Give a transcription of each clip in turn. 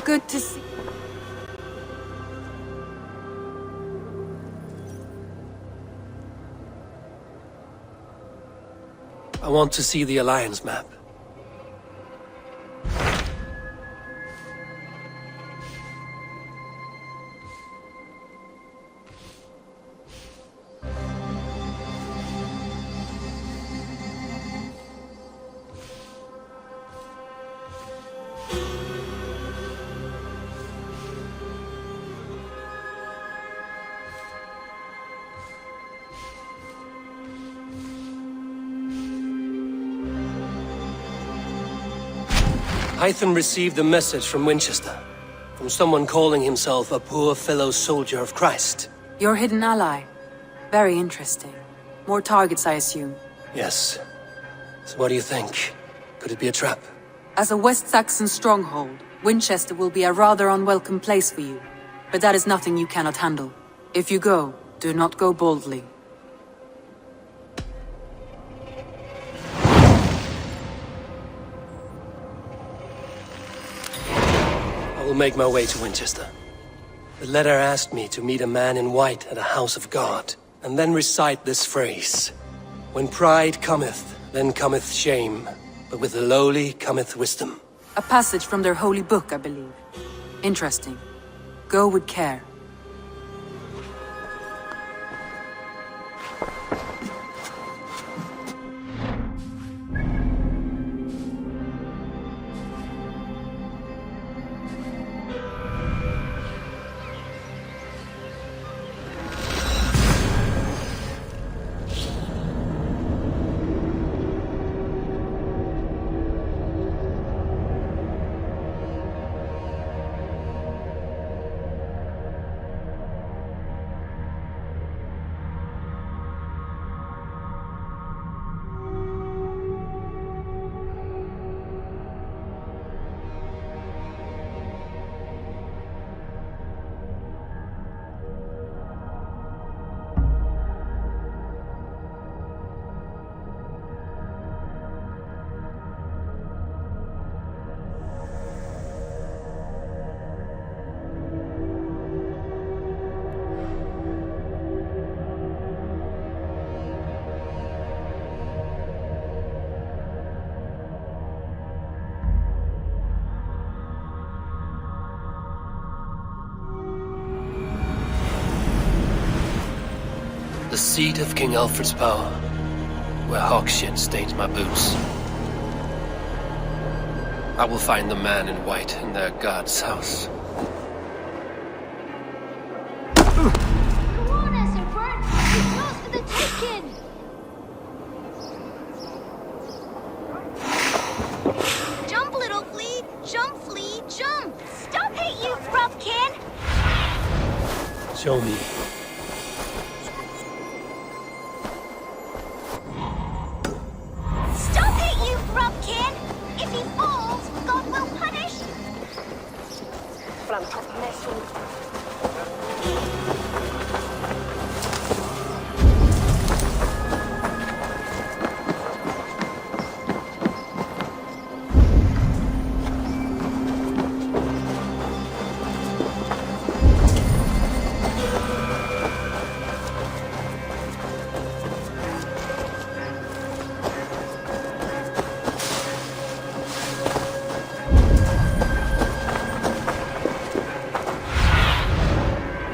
Good to see. I want to see the Alliance map. Hytham received a message from Winchester, from someone calling himself a poor fellow soldier of Christ. Your hidden ally. Very interesting. More targets, I assume. Yes. So what do you think? Could it be a trap? As a West Saxon stronghold, Winchester will be a rather unwelcome place for you. But that is nothing you cannot handle. If you go, do not go boldly. I will make my way to Winchester. The letter asked me to meet a man in white at a house of God, and then recite this phrase. When pride cometh, then cometh shame, but with the lowly cometh wisdom. A passage from their holy book, I believe. Interesting. Go with care. The seat of King Alfred's power, where hawk shit stains my boots. I will find the man in white in their god's house. Come on, Esselford! It's yours for the taking! Jump, little flea! Jump, flea! Jump! Stop it, you frupkin! Show me. Stop it, you frupkin! If he falls, God will punish! From Taqmos.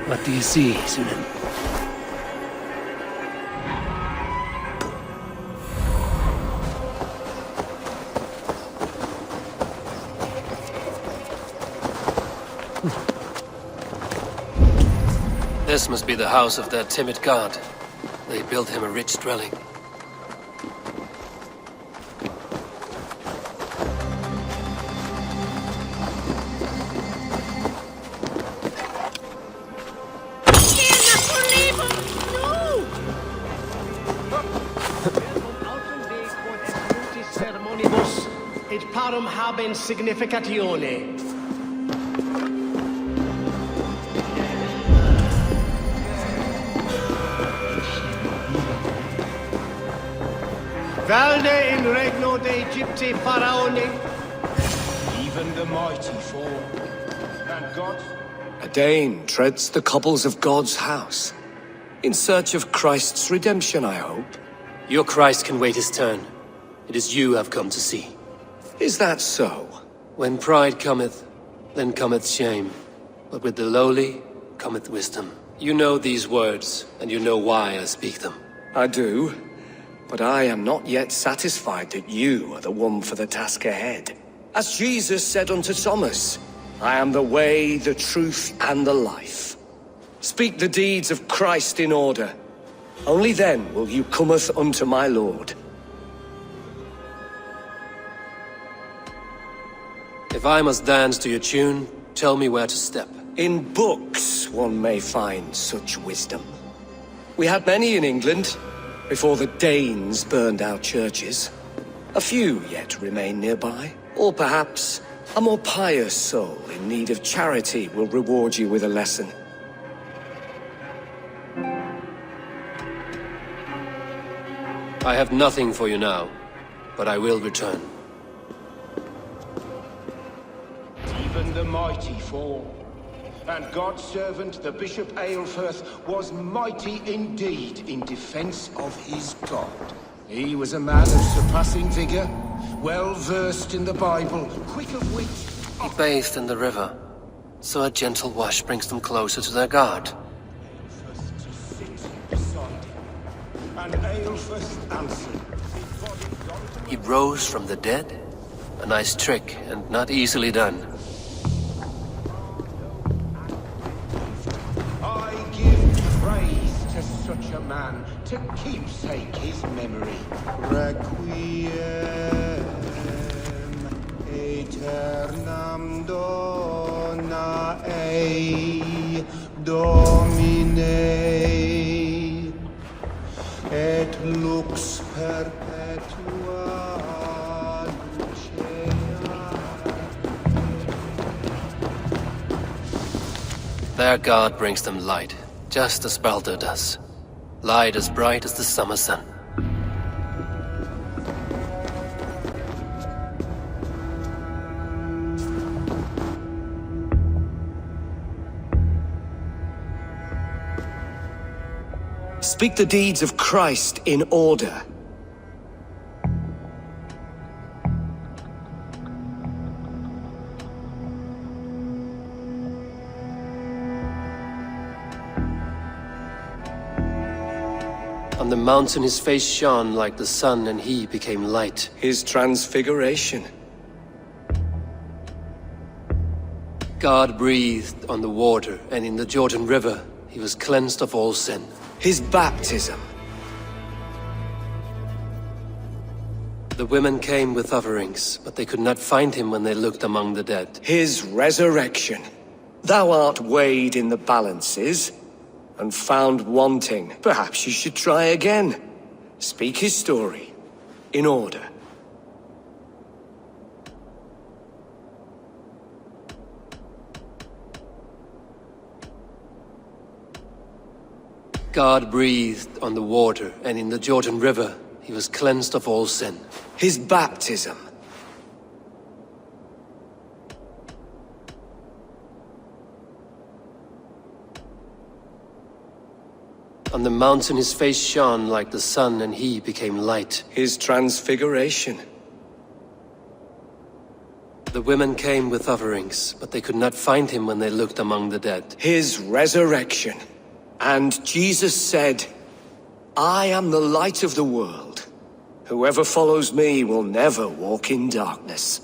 What do you see, Sunan? This must be the house of that timid god. They built him a rich dwelling. Et parum habens significatione. Valde in regno de Egypte Pharaone. Even the mighty fall. And God? A Dane treads the cobbles of God's house. In search of Christ's redemption, I hope. Your Christ can wait his turn. It is you I've come to see. Is that so? When pride cometh, then cometh shame. But with the lowly cometh wisdom. You know these words, and you know why I speak them. I do, but I am not yet satisfied that you are the one for the task ahead. As Jesus said unto Thomas, I am the way, the truth, and the life. Speak the deeds of Christ in order. Only then will you cometh unto my Lord. If I must dance to your tune, tell me where to step. In books one may find such wisdom. We had many in England, before the Danes burned our churches. A few yet remain nearby. Or perhaps a more pious soul in need of charity will reward you with a lesson. I have nothing for you now, but I will return. Even the mighty fall. And God's servant, the Bishop Aelfirth, was mighty indeed in defense of his God. He was a man of surpassing vigor, well-versed in the Bible, quick of wit. He bathed in the river, so a gentle wash brings them closer to their God. Aelfirth to sit beside him. And Aelfirth answered. His body gone to He rose from the dead? A nice trick, and not easily done. I give praise to such a man, to keepsake his memory. Requiem aeternam dona ei Domine et lux perpetua lucea. Their God brings them light, just as Baldur does. Light as bright as the summer sun. Speak the deeds of Christ in order. On the mountain his face shone like the sun, and he became light. His transfiguration. God breathed on the water, and in the Jordan River he was cleansed of all sin. His baptism. The women came with offerings, but they could not find him when they looked among the dead. His resurrection. Thou art weighed in the balances, and found wanting. Perhaps you should try again. Speak his story, in order. God breathed on the water, and in the Jordan River he was cleansed of all sin. His baptism. On the mountain his face shone like the sun, and he became light. His transfiguration. The women came with offerings, but they could not find him when they looked among the dead. His resurrection. And Jesus said, I am the light of the world. Whoever follows me will never walk in darkness.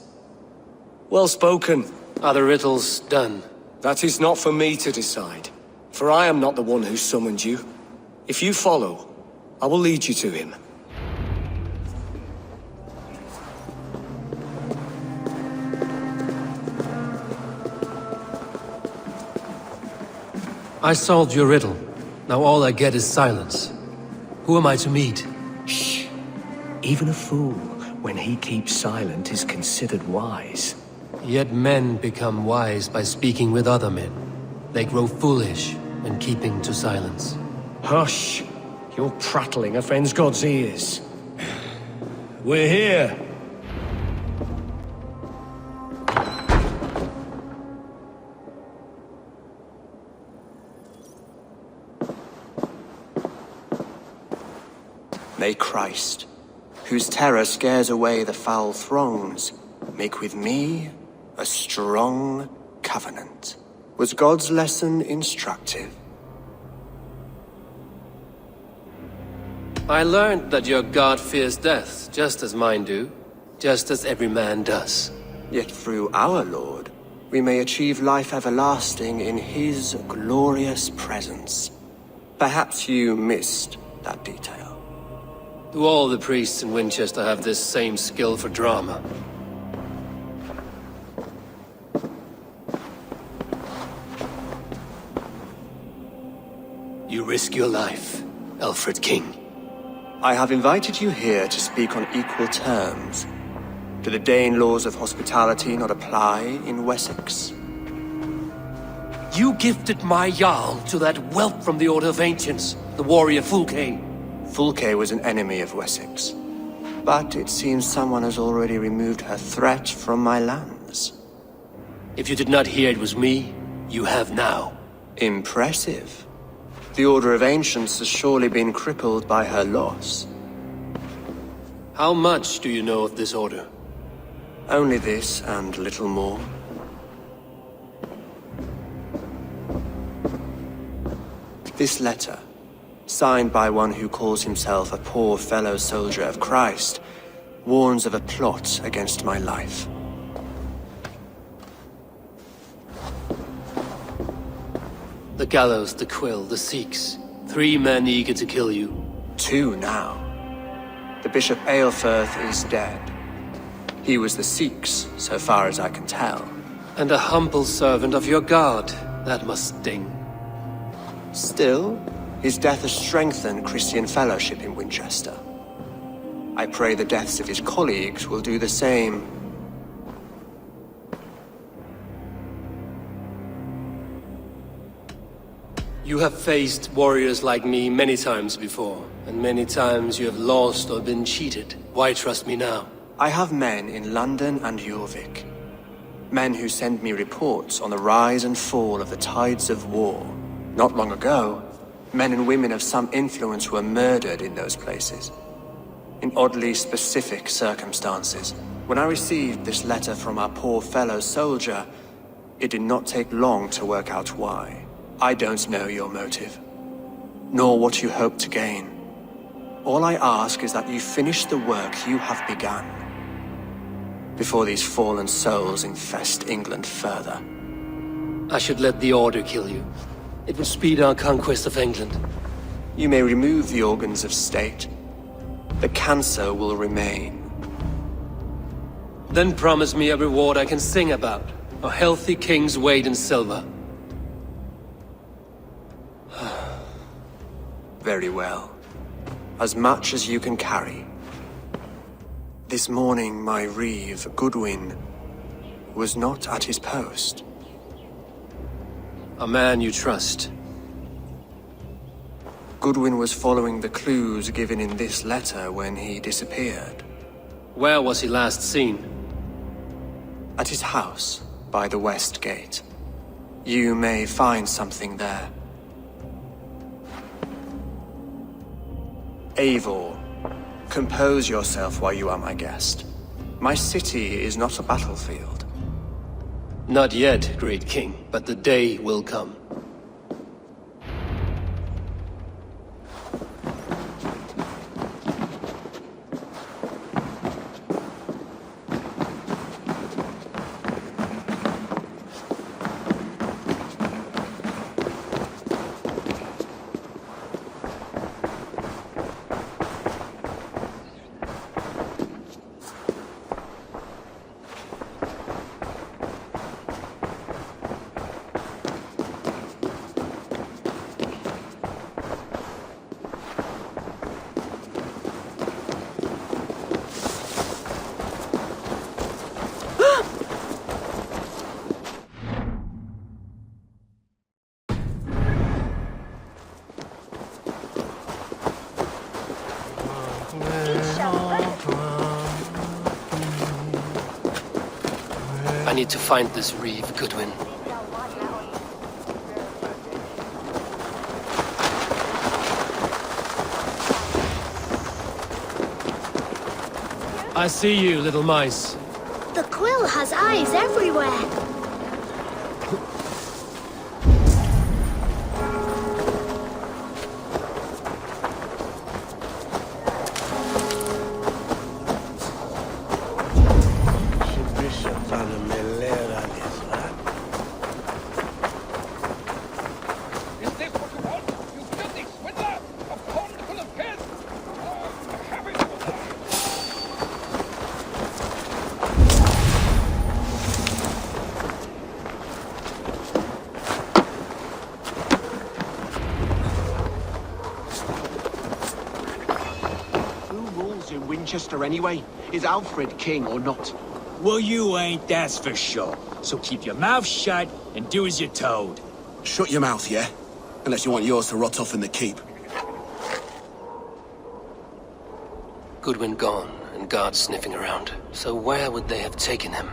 Well spoken. Are the riddles done? That is not for me to decide, for I am not the one who summoned you. If you follow, I will lead you to him. I solved your riddle. Now all I get is silence. Who am I to meet? Shh. Even a fool, when he keeps silent, is considered wise. Yet men become wise by speaking with other men. They grow foolish when keeping to silence. Hush! Your prattling offends God's ears. We're here. may Christ, whose terror scares away the foul throngs, make with me a strong covenant. Was God's lesson instructive? I learned that your god fears death, just as mine do, just as every man does. Yet through our Lord, we may achieve life everlasting in his glorious presence. Perhaps you missed that detail. Do all the priests in Winchester have this same skill for drama? You risk your life, Alfred King. I have invited you here to speak on equal terms. Do the Dane laws of hospitality not apply in Wessex? You gifted my Jarl to that whelp from the Order of Ancients, the warrior Fulke. Fulke was an enemy of Wessex. But it seems someone has already removed her threat from my lands. If you did not hear it was me, you have now. Impressive. The Order of Ancients has surely been crippled by her loss. How much do you know of this order? Only this and little more. This letter, signed by one who calls himself a poor fellow soldier of Christ, warns of a plot against my life. The gallows, the quill, the Sikhs. 3 men eager to kill you. 2 now. The Bishop Aelfirth is dead. He was the Sikhs, so far as I can tell. And a humble servant of your god. That must sting. Still, his death has strengthened Christian fellowship in Winchester. I pray the deaths of his colleagues will do the same. You have faced warriors like me many times before, and many times you have lost or been cheated. Why trust me now? I have men in London and Jorvik. Men who send me reports on the rise and fall of the tides of war. Not long ago, men and women of some influence were murdered in those places. In oddly specific circumstances. When I received this letter from our poor fellow soldier, it did not take long to work out why. I don't know your motive, nor what you hope to gain. All I ask is that you finish the work you have begun, before these fallen souls infest England further. I should let the Order kill you. It would speed our conquest of England. You may remove the organs of state. The cancer will remain. Then promise me a reward I can sing about. A healthy king's weight in silver. Very well. As much as you can carry. This morning, my reeve, Goodwin, was not at his post. A man you trust. Goodwin was following the clues given in this letter when he disappeared. Where was he last seen? At his house, by the West Gate. You may find something there. Eivor, compose yourself while you are my guest. My city is not a battlefield. Not yet, great king, but the day will come. I need to find this reeve, Goodwin. I see you, little mice. The quill has eyes everywhere. Winchester anyway? Is Alfred king or not? Well, you ain't, that's for sure. So keep your mouth shut and do as you're told. Shut your mouth, yeah? Unless you want yours to rot off in the keep. Goodwin gone, and guards sniffing around. So where would they have taken him?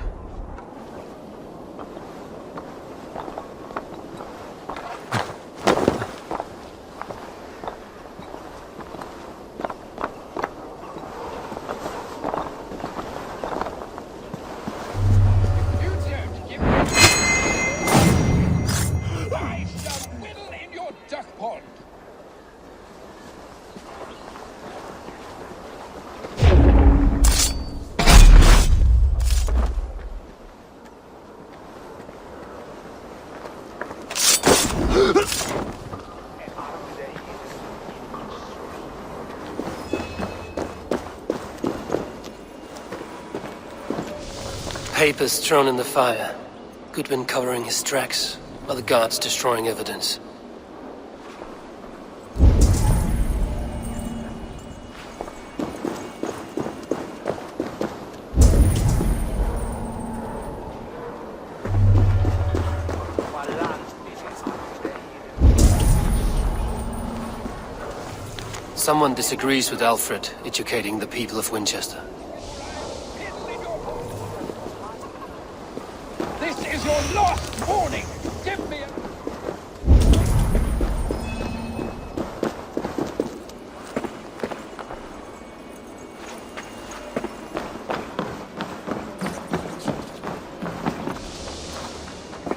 Papers thrown in the fire. Goodwin covering his tracks, while the guards destroying evidence. Someone disagrees with Alfred educating the people of Winchester. This is your last warning! Give me a...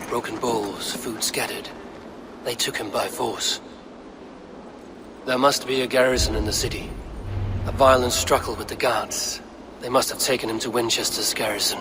Broken bowls, food scattered. They took him by force. There must be a garrison in the city. A violent struggle with the guards. They must have taken him to Winchester's garrison.